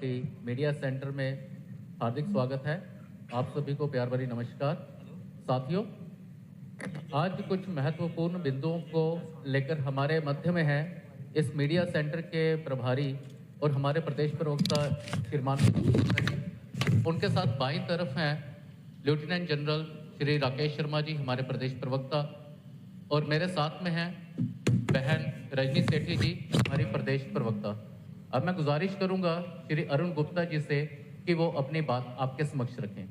Party media centre में हार्दिक स्वागत है। आप सभी को प्यार भरी नमस्कार। साथियों, आज कुछ महत्वपूर्ण बिंदुओं को लेकर हमारे मध्य में है इस मीडिया सेंटर के प्रभारी और हमारे प्रदेश प्रवक्ता श्रीमान, उनके साथ बाईं तरफ हैं लेफ्टिनेंट जनरल श्री राकेश शर्मा जी, हमारे प्रदेश प्रवक्ता, और मेरे साथ में हैं बहन रजनी सेठी जी, हमारी प्रदेश प्रवक्ता। अब मैं गुजारिश करूंगा श्री अरुण गुप्ता जी से कि वो अपनी बात आपके समक्ष रखें।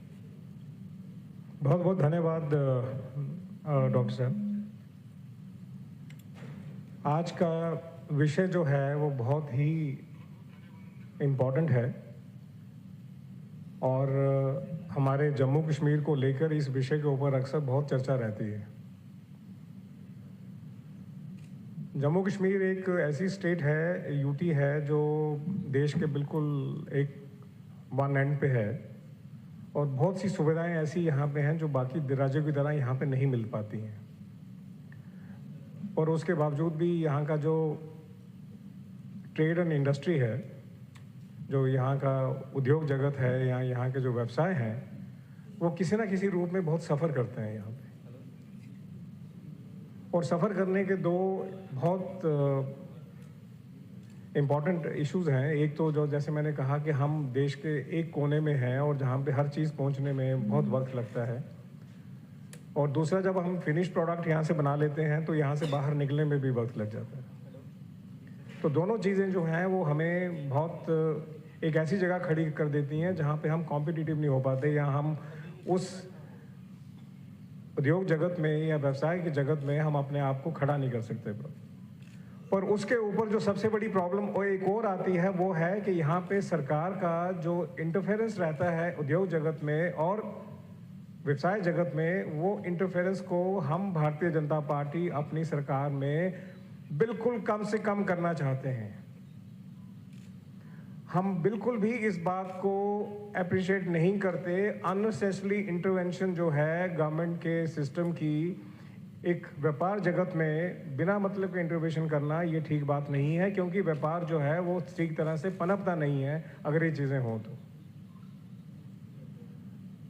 बहुत बहुत धन्यवाद डॉक्टर साहब। आज का विषय जो है वो बहुत ही इम्पोर्टेंट है और हमारे जम्मू कश्मीर को लेकर इस विषय के ऊपर अक्सर बहुत चर्चा रहती है। जम्मू कश्मीर एक ऐसी स्टेट है, यूटी है, जो देश के बिल्कुल एक वन एंड पे है और बहुत सी सुविधाएं ऐसी यहाँ पे हैं जो बाकी राज्यों की तरह यहाँ पे नहीं मिल पाती हैं। और उसके बावजूद भी यहाँ का जो ट्रेड एंड इंडस्ट्री है, जो यहाँ का उद्योग जगत है या यहाँ के जो व्यवसाय हैं, वो किसी ना किसी रूप में बहुत सफ़र करते हैं यहाँ पे। और सफ़र करने के दो बहुत इम्पॉर्टेंट इश्यूज़ हैं। एक तो जो जैसे मैंने कहा कि हम देश के एक कोने में हैं और जहाँ पे हर चीज़ पहुँचने में बहुत वक्त लगता है, और दूसरा जब हम फिनिश प्रोडक्ट यहाँ से बना लेते हैं तो यहाँ से बाहर निकलने में भी वक्त लग जाता है। तो दोनों चीज़ें जो हैं वो हमें बहुत एक ऐसी जगह खड़ी कर देती हैं जहाँ पे हम कॉम्पिटिटिव नहीं हो पाते, या हम उस उद्योग जगत में या व्यवसाय के जगत में हम अपने आप को खड़ा नहीं कर सकते। पर उसके ऊपर जो सबसे बड़ी प्रॉब्लम वो एक और आती है, वो है कि यहाँ पे सरकार का जो इंटरफेरेंस रहता है उद्योग जगत में और व्यवसाय जगत में, वो इंटरफेरेंस को हम भारतीय जनता पार्टी अपनी सरकार में बिल्कुल कम से कम करना चाहते हैं। हम बिल्कुल भी इस बात को अप्रिशिएट नहीं करते। अननेसेसरी इंटरवेंशन जो है गवर्नमेंट के सिस्टम की एक व्यापार जगत में बिना मतलब के इंटरवेंशन करना, ये ठीक बात नहीं है, क्योंकि व्यापार जो है वो ठीक तरह से पनपता नहीं है अगर ये चीज़ें हों तो।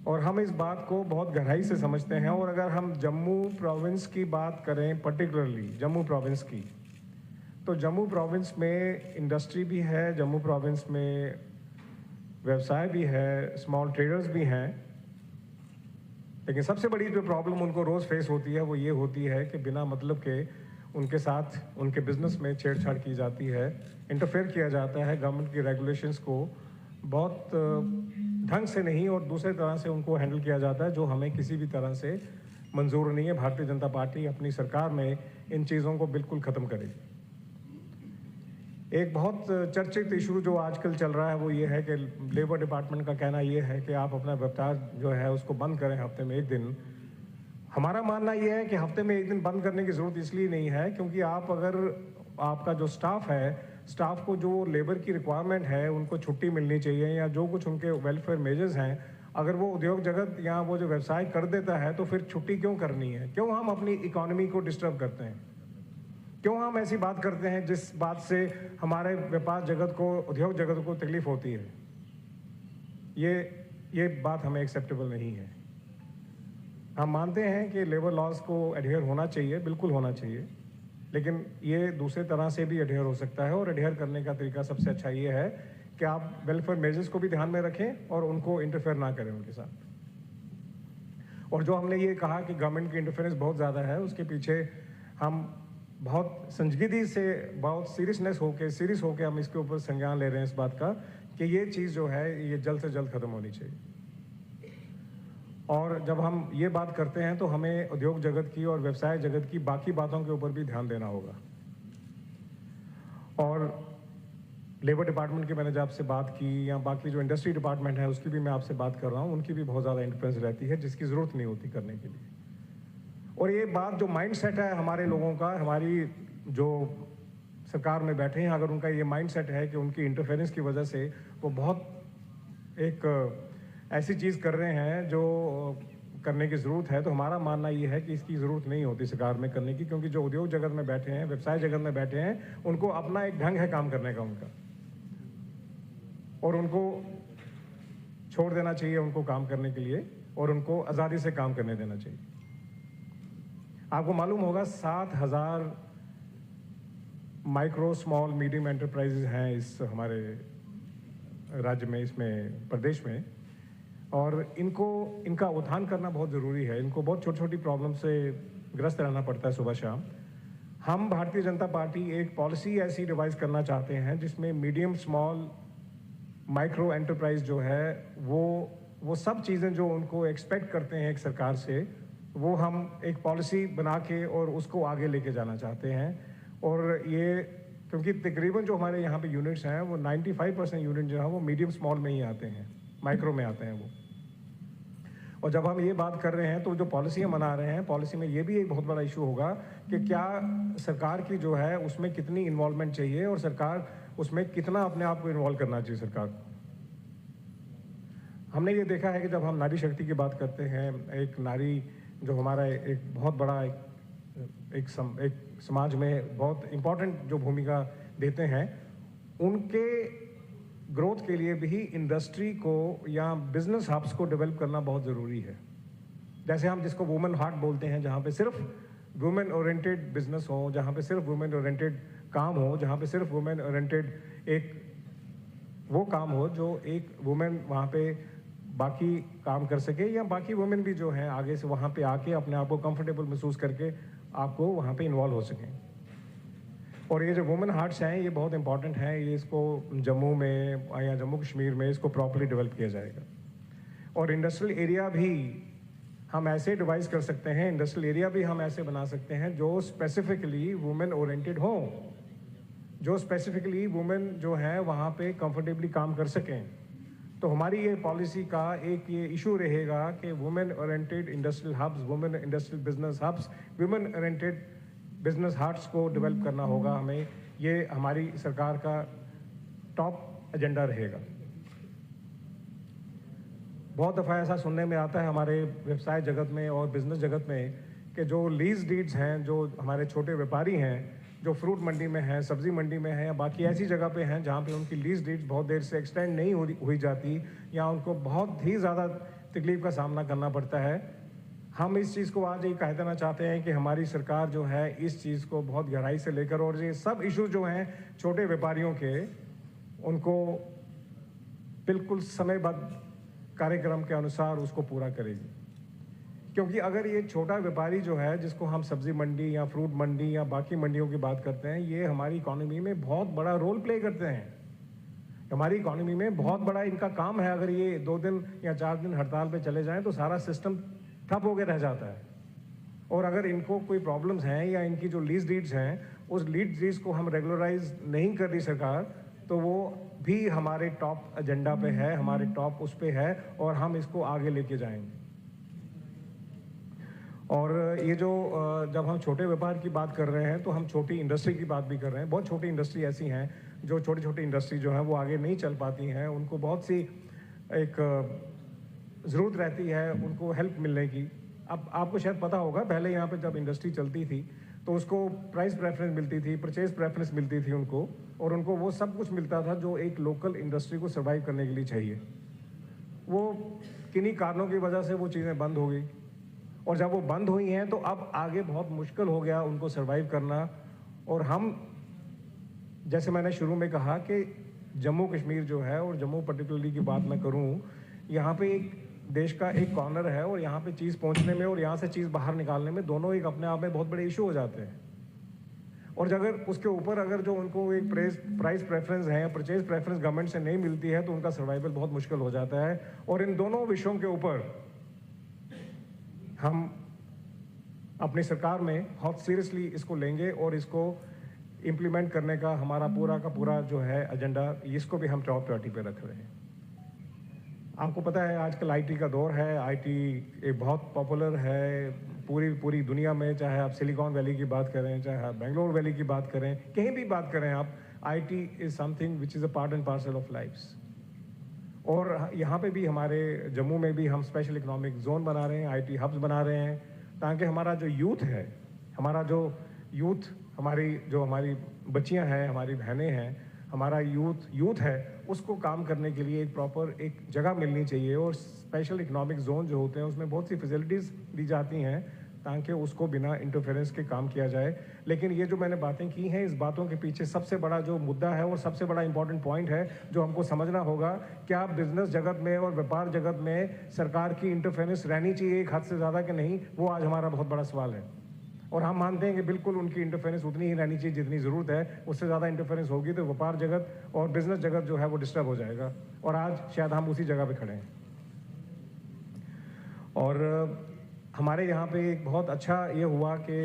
और हम इस बात को बहुत गहराई से समझते हैं। और अगर हम जम्मू प्रोविंस की बात करें, पर्टिकुलरली जम्मू प्रोविंस की, तो जम्मू प्रोविंस में इंडस्ट्री भी है, जम्मू प्रोविंस में व्यवसाय भी है, स्मॉल ट्रेडर्स भी हैं, लेकिन सबसे बड़ी जो प्रॉब्लम उनको रोज़ फेस होती है वो ये होती है कि बिना मतलब के उनके साथ उनके बिजनेस में छेड़छाड़ की जाती है, इंटरफेयर किया जाता है। गवर्नमेंट की रेगुलेशंस को बहुत ढंग से नहीं और दूसरे तरह से उनको हैंडल किया जाता है, जो हमें किसी भी तरह से मंजूर नहीं है। भारतीय जनता पार्टी अपनी सरकार में इन चीज़ों को बिल्कुल ख़त्म करेगी। एक बहुत चर्चित इशू जो आजकल चल रहा है वो ये है कि लेबर डिपार्टमेंट का कहना ये है कि आप अपना व्यापार जो है उसको बंद करें हफ्ते में एक दिन। हमारा मानना ये है कि हफ्ते में एक दिन बंद करने की ज़रूरत इसलिए नहीं है क्योंकि आप अगर आपका जो स्टाफ है, स्टाफ को जो लेबर की रिक्वायरमेंट है, उनको छुट्टी मिलनी चाहिए या जो कुछ उनके वेलफेयर मेजर्स हैं, अगर वो उद्योग जगत या वो जो व्यवसाय कर देता है तो फिर छुट्टी क्यों करनी है? क्यों हम अपनी इकॉनमी को डिस्टर्ब करते हैं? क्यों हम ऐसी बात करते हैं जिस बात से हमारे व्यापार जगत को, उद्योग जगत को तकलीफ होती है? ये बात हमें एक्सेप्टेबल नहीं है। हम मानते हैं कि लेबर लॉज को एडहेयर होना चाहिए, बिल्कुल होना चाहिए, लेकिन ये दूसरे तरह से भी एडहेयर हो सकता है। और एडहेयर करने का तरीका सबसे अच्छा ये है कि आप वेलफेयर मेजर्स को भी ध्यान में रखें और उनको इंटरफेयर ना करें उनके साथ। और जो हमने ये कहा कि गवर्नमेंट की इंटरफेरेंस बहुत ज़्यादा है, उसके पीछे हम बहुत संजीदगी से, बहुत सीरियस होके हम इसके ऊपर संज्ञान ले रहे हैं इस बात का कि ये चीज़ जो है ये जल्द से जल्द ख़त्म होनी चाहिए। और जब हम ये बात करते हैं तो हमें उद्योग जगत की और व्यवसाय जगत की बाकी बातों के ऊपर भी ध्यान देना होगा। और लेबर डिपार्टमेंट की मैंने जब आपसे बात की, या बाकी जो इंडस्ट्री डिपार्टमेंट है उसकी भी मैं आपसे बात कर रहा हूँ, उनकी भी बहुत ज़्यादा इंटरफेरेंस रहती है जिसकी ज़रूरत नहीं होती करने के लिए। और ये बात जो माइंड सेट है हमारे लोगों का, हमारी जो सरकार में बैठे हैं, अगर उनका ये माइंड सेट है कि उनकी इंटरफेरेंस की वजह से वो बहुत एक ऐसी चीज़ कर रहे हैं जो करने की ज़रूरत है, तो हमारा मानना ये है कि इसकी ज़रूरत नहीं होती सरकार में करने की, क्योंकि जो उद्योग जगत में बैठे हैं, व्यवसाय जगत में बैठे हैं, उनको अपना एक ढंग है काम करने का उनका। और उनको छोड़ देना चाहिए उनको काम करने के लिए और उनको आज़ादी से काम करने देना चाहिए। आपको मालूम होगा 7,000 माइक्रो स्मॉल मीडियम एंटरप्राइजेज हैं इस हमारे राज्य में, इसमें प्रदेश में, और इनका उत्थान करना बहुत ज़रूरी है। इनको बहुत छोटी छोटी प्रॉब्लम से ग्रस्त रहना पड़ता है सुबह शाम। हम भारतीय जनता पार्टी एक पॉलिसी ऐसी रिवाइज करना चाहते हैं जिसमें मीडियम स्मॉल माइक्रो एंटरप्राइज जो है वो सब चीज़ें जो उनको एक्सपेक्ट करते हैं एक सरकार से, वो हम एक पॉलिसी बना के और उसको आगे लेके जाना चाहते हैं। और ये क्योंकि तकरीबन जो हमारे यहाँ पे यूनिट्स हैं वो 95% यूनिट जो है वो मीडियम स्मॉल में ही आते हैं, माइक्रो में आते हैं वो। और जब हम ये बात कर रहे हैं तो जो पॉलिसी हम बना रहे हैं, पॉलिसी में ये भी एक बहुत बड़ा इशू होगा कि क्या सरकार की जो है उसमें कितनी इन्वॉल्वमेंट चाहिए और सरकार उसमें कितना अपने आप को इन्वॉल्व करना चाहिए सरकार को। हमने ये देखा है कि जब हम नारी शक्ति की बात करते हैं, एक नारी जो हमारा एक बहुत बड़ा एक समाज में बहुत इम्पोर्टेंट जो भूमिका देते हैं, उनके ग्रोथ के लिए भी इंडस्ट्री को या बिजनेस हब्स को डेवलप करना बहुत ज़रूरी है। जैसे हम जिसको वुमेन हार्ट बोलते हैं, जहाँ पे सिर्फ वुमेन ओरिएंटेड बिजनेस हो, जहाँ पे सिर्फ वुमेन ओरिएंटेड काम हो, जहाँ पे सिर्फ वुमेन ओरिएंटेड एक वो काम हो जो एक वुमेन वहाँ पे बाकी काम कर सके, या बाकी वुमेन भी जो हैं आगे से वहाँ पे आके अपने आप को कंफर्टेबल महसूस करके आपको वहाँ पे इन्वॉल्व हो सकें। और ये जो वुमेन हार्ट्स हैं ये बहुत इंपॉर्टेंट हैं, ये इसको जम्मू में या जम्मू कश्मीर में इसको प्रॉपर्ली डेवलप किया जाएगा। और इंडस्ट्रियल एरिया भी हम ऐसे डिवाइस कर सकते हैं, इंडस्ट्रियल एरिया भी हम ऐसे बना सकते हैं जो स्पेसिफिकली वुमेन ओरिएंटेड हो, जो स्पेसिफिकली वुमेन जो है वहाँ पे कंफर्टेबली काम कर सकें। तो हमारी ये पॉलिसी का एक ये इशू रहेगा कि women oriented industrial hubs, women industrial business hubs, women oriented business hearts को डेवलप करना होगा हमें। ये हमारी सरकार का टॉप एजेंडा रहेगा। बहुत दफ़ा ऐसा सुनने में आता है हमारे व्यवसाय जगत में और बिजनेस जगत में कि जो लीज डीड्स हैं, जो हमारे छोटे व्यापारी हैं जो फ्रूट मंडी में हैं, सब्जी मंडी में हैं या बाकी ऐसी जगह पे हैं जहाँ पे उनकी लीज डीड्स बहुत देर से एक्सटेंड नहीं हुई जाती या उनको बहुत ही ज़्यादा तकलीफ का सामना करना पड़ता है। हम इस चीज़ को आज ये कह देना चाहते हैं कि हमारी सरकार जो है इस चीज़ को बहुत गहराई से लेकर और ये सब इशू जो हैं छोटे व्यापारियों के, उनको बिल्कुल समयबद्ध कार्यक्रम के अनुसार उसको पूरा करेगी। क्योंकि अगर ये छोटा व्यापारी जो है जिसको हम सब्जी मंडी या फ्रूट मंडी या बाकी मंडियों की बात करते हैं, ये हमारी इकॉनमी में बहुत बड़ा रोल प्ले करते हैं। हमारी इकॉनमी में बहुत बड़ा इनका काम है। अगर ये 2 दिन या 4 दिन हड़ताल पे चले जाएं तो सारा सिस्टम ठप होकर रह जाता है। और अगर इनको कोई प्रॉब्लम्स हैं या इनकी जो लीज डीड्स हैं उस लीज डीड्स को हम रेगुलराइज नहीं कर रही सरकार, तो वो भी हमारे टॉप एजेंडा पे है, हमारे टॉप उस पे है और हम इसको आगे लेके जाएंगे। और ये जो जब हम छोटे व्यापार की बात कर रहे हैं तो हम छोटी इंडस्ट्री की बात भी कर रहे हैं। बहुत छोटी इंडस्ट्री ऐसी हैं जो छोटी छोटी इंडस्ट्री जो है वो आगे नहीं चल पाती हैं, उनको बहुत सी एक ज़रूरत रहती है उनको हेल्प मिलने की। अब आपको शायद पता होगा पहले यहाँ पे जब इंडस्ट्री चलती थी तो उसको प्राइस प्रेफरेंस मिलती थी, परचेज प्रेफरेंस मिलती थी उनको, और उनको वो सब कुछ मिलता था जो एक लोकल इंडस्ट्री को सर्वाइव करने के लिए चाहिए। वो किन्हीं कारणों की वजह से वो चीज़ें बंद हो गई, और जब वो बंद हुई हैं तो अब आगे बहुत मुश्किल हो गया उनको सर्वाइव करना। और हम, जैसे मैंने शुरू में कहा कि जम्मू कश्मीर जो है, और जम्मू पर्टिकुलरली की बात मैं करूं, यहाँ पे एक देश का एक कॉर्नर है और यहाँ पे चीज़ पहुँचने में और यहाँ से चीज़ बाहर निकालने में दोनों एक अपने आप में बहुत बड़े इशू हो जाते हैं। और अगर उसके ऊपर अगर जो उनको एक प्राइस प्रेफरेंस है या परचेज प्रेफरेंस गवर्नमेंट से नहीं मिलती है तो उनका सर्वाइवल बहुत मुश्किल हो जाता है। और इन दोनों विषयों के ऊपर हम अपनी सरकार में बहुत सीरियसली इसको लेंगे और इसको इम्प्लीमेंट करने का हमारा पूरा का पूरा जो है एजेंडा, इसको भी हम टॉप प्रायोरिटी पे रख रहे हैं। आपको पता है आजकल आईटी का दौर है, आईटी एक बहुत पॉपुलर है पूरी दुनिया में। चाहे आप सिलिकॉन वैली की बात करें, चाहे आप बेंगलोर वैली की बात करें, कहीं भी बात करें आप, IT is something which is a part and parcel of lifes. और यहाँ पे भी हमारे जम्मू में भी हम स्पेशल इकोनॉमिक जोन बना रहे हैं, आईटी हब्स बना रहे हैं, ताकि हमारा जो यूथ है, हमारी बच्चियाँ हैं, हमारी बहनें हैं, हमारा यूथ है उसको काम करने के लिए एक प्रॉपर एक जगह मिलनी चाहिए, और स्पेशल इकोनॉमिक जोन जो होते हैं उसमें बहुत सी फैसिलिटीज़ दी जाती हैं ताकि उसको बिना इंटरफेरेंस के काम किया जाए। लेकिन ये जो मैंने बातें की हैं, इस बातों के पीछे सबसे बड़ा जो मुद्दा है और सबसे बड़ा इंपॉर्टेंट पॉइंट है जो हमको समझना होगा, क्या बिजनेस जगत में और व्यापार जगत में सरकार की इंटरफेरेंस रहनी चाहिए एक हद से ज़्यादा कि नहीं, वो आज हमारा बहुत बड़ा सवाल है। और हम मानते हैं कि बिल्कुल उनकी इंटरफेरेंस उतनी ही रहनी चाहिए जितनी ज़रूरत है, उससे ज़्यादा इंटरफेरेंस होगी तो व्यापार जगत और बिजनेस जगत जो है वो डिस्टर्ब हो जाएगा, और आज शायद हम उसी जगह पे खड़े हैं। और हमारे यहाँ पे एक बहुत अच्छा ये हुआ कि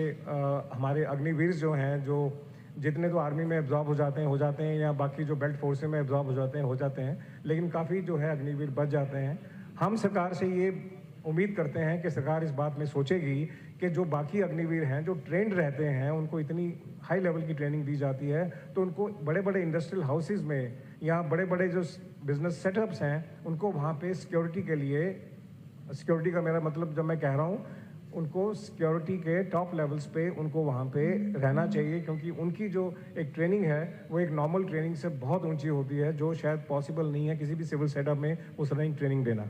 हमारे अग्निवीर जो हैं, जो जितने तो आर्मी में एब्जॉर्ब हो जाते हैं या बाकी जो बेल्ट फोर्सेस में एब्जॉर्ब हो जाते हैं, लेकिन काफ़ी जो है अग्निवीर बच जाते हैं। हम सरकार से ये उम्मीद करते हैं कि सरकार इस बात में सोचेगी कि जो बाकी अग्निवीर हैं जो ट्रेंड रहते हैं, उनको इतनी हाई लेवल की ट्रेनिंग दी जाती है, तो उनको बड़े बड़े इंडस्ट्रियल हाउसेज में या बड़े बड़े जो बिजनेस सेटअप्स हैं उनको वहाँ पे सिक्योरिटी के लिए, सिक्योरिटी का मेरा मतलब जब मैं कह रहा हूँ उनको सिक्योरिटी के टॉप लेवल्स पे उनको वहाँ पे रहना चाहिए, क्योंकि उनकी जो एक ट्रेनिंग है वो एक नॉर्मल ट्रेनिंग से बहुत ऊंची होती है, जो शायद पॉसिबल नहीं है किसी भी सिविल सेटअप में उस तरह की ट्रेनिंग देना।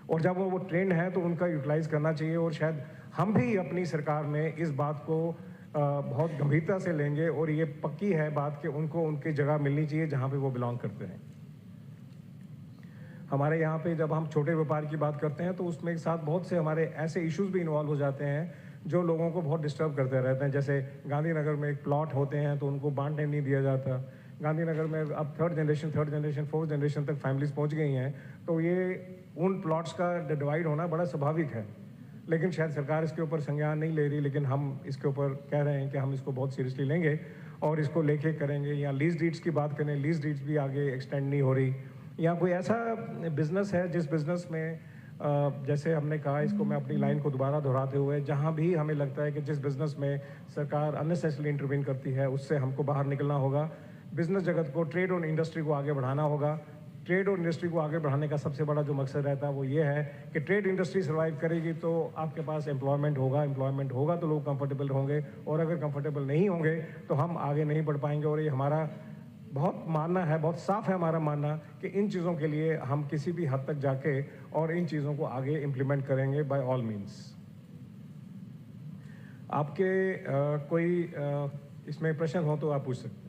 और जब वो ट्रेंड है तो उनका यूटिलाइज करना चाहिए, और शायद हम भी अपनी सरकार में इस बात को बहुत गंभीरता से लेंगे, और ये पक्की है बात कि उनको उनकी जगह मिलनी चाहिए जहाँ पे वो बिलोंग करते हैं। हमारे यहाँ पे जब हम छोटे व्यापार की बात करते हैं तो उसमें एक साथ बहुत से हमारे ऐसे इश्यूज भी इन्वॉल्व हो जाते हैं जो लोगों को बहुत डिस्टर्ब करते रहते हैं। जैसे गांधीनगर में एक प्लॉट होते हैं तो उनको बांटने नहीं दिया जाता। गांधीनगर में अब थर्ड जनरेशन, फोर्थ जनरेशन तक फैमिलीज पहुँच गई हैं, तो ये उन प्लॉट्स का डिवाइड होना बड़ा स्वाभाविक है, लेकिन शायद सरकार इसके ऊपर संज्ञान नहीं ले रही। लेकिन हम इसके ऊपर कह रहे हैं कि हम इसको बहुत सीरियसली लेंगे और इसको लेके करेंगे। या लीज डीड्स की बात करें, लीज डीड्स भी आगे एक्सटेंड नहीं हो रही। या कोई ऐसा बिजनेस है जिस बिजनेस में जैसे हमने कहा, इसको मैं अपनी लाइन को दोबारा दोहराते हुए, जहाँ भी हमें लगता है कि जिस बिजनेस में सरकार अननेसेसरली इंटरवीन करती है उससे हमको बाहर निकलना होगा। बिजनेस जगत को, ट्रेड और इंडस्ट्री को आगे बढ़ाना होगा। ट्रेड और इंडस्ट्री को आगे बढ़ाने का सबसे बड़ा जो मकसद रहता है वो ये है कि ट्रेड इंडस्ट्री सर्वाइव करेगी तो आपके पास एम्प्लॉयमेंट होगा तो लोग कंफर्टेबल होंगे, और अगर कंफर्टेबल नहीं होंगे तो हम आगे नहीं बढ़ पाएंगे। और ये हमारा बहुत मानना है, बहुत साफ है हमारा मानना कि इन चीज़ों के लिए हम किसी भी हद तक जाके और इन चीज़ों को आगे इम्प्लीमेंट करेंगे बाय ऑल मीन्स। आपके कोई इसमें प्रश्न हो तो आप पूछ सकते हैं।